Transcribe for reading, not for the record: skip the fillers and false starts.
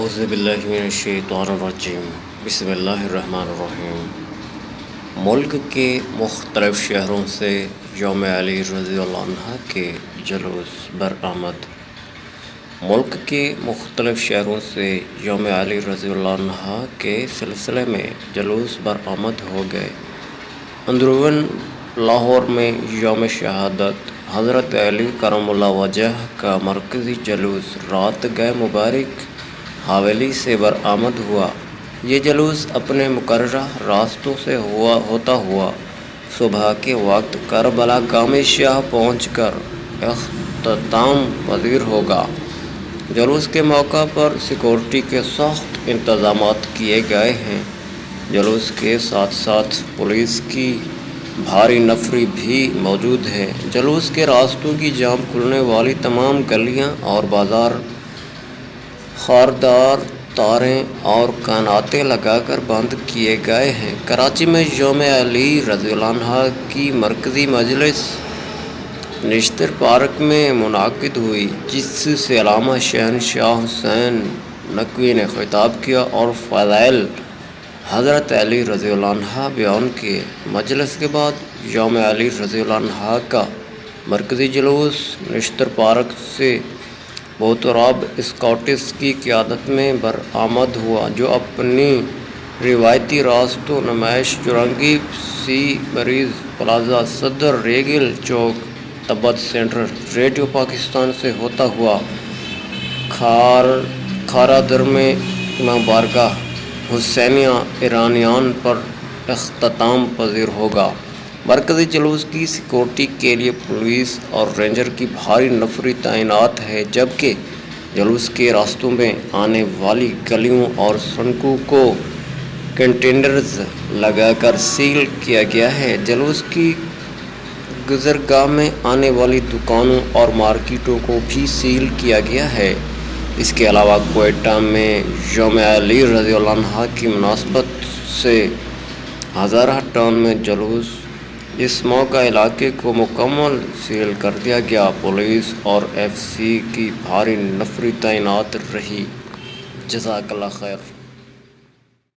اعوذ باللہ من الشیطان الرجیم بسم اللہ الرحمن الرحیم۔ ملک کے مختلف شہروں سے یوم علی رضی اللہ عنہ کے جلوس برآمد۔ ملک کے مختلف شہروں سے یوم علی رضی اللہ عنہ کے سلسلے میں جلوس برآمد ہو گئے۔ اندرون لاہور میں یوم شہادت حضرت علی کرم اللہ وجہ کا مرکزی جلوس رات گئے مبارک حویلی سے برآمد ہوا۔ یہ جلوس اپنے مقررہ راستوں سے ہوتا ہوا صبح کے وقت کربلا گام شاہ پہنچ کر اختتام پذیر ہوگا۔ جلوس کے موقع پر سیکورٹی کے سخت انتظامات کیے گئے ہیں۔ جلوس کے ساتھ ساتھ پولیس کی بھاری نفری بھی موجود ہے۔ جلوس کے راستوں کی جانب کھلنے والی تمام گلیاں اور بازار خاردار تاریں اور کاناتے لگا کر بند کیے گئے ہیں۔ کراچی میں یوم علی رضی اللہ عنہ کی مرکزی مجلس نشتر پارک میں منعقد ہوئی، جس سے علامہ شہنشاہ حسین نقوی نے خطاب کیا اور فضائل حضرت علی رضی اللہ عنہ بیان کیے۔ مجلس کے بعد یوم علی رضی اللہ عنہ کا مرکزی جلوس نشتر پارک سے بہتراب اسکاٹس کی قیادت میں برآمد ہوا، جو اپنی روایتی راستوں نمائش چوراگی سی بریج پلازہ، صدر ریگل چوک، تبت سینٹر، ریڈیو پاکستان سے ہوتا ہوا کھارا در میں امام بارگاہ حسینیہ ایرانیان پر اختتام پذیر ہوگا۔ مرکزی جلوس کی سیکورٹی کے لیے پولیس اور رینجر کی بھاری نفری تعینات ہے، جبکہ جلوس کے راستوں میں آنے والی گلیوں اور سڑکوں کو کنٹینرز لگا کر سیل کیا گیا ہے۔ جلوس کی گزرگاہ میں آنے والی دکانوں اور مارکیٹوں کو بھی سیل کیا گیا ہے۔ اس کے علاوہ کوئٹہ میں یوم علی رضی اللہ عنہ کی مناسبت سے ہزارہ ٹاؤن میں جلوس، اس موقع علاقے کو مکمل سیل کر دیا گیا۔ پولیس اور ایف سی کی بھاری نفری تعینات رہی۔ جزاک اللہ خیر۔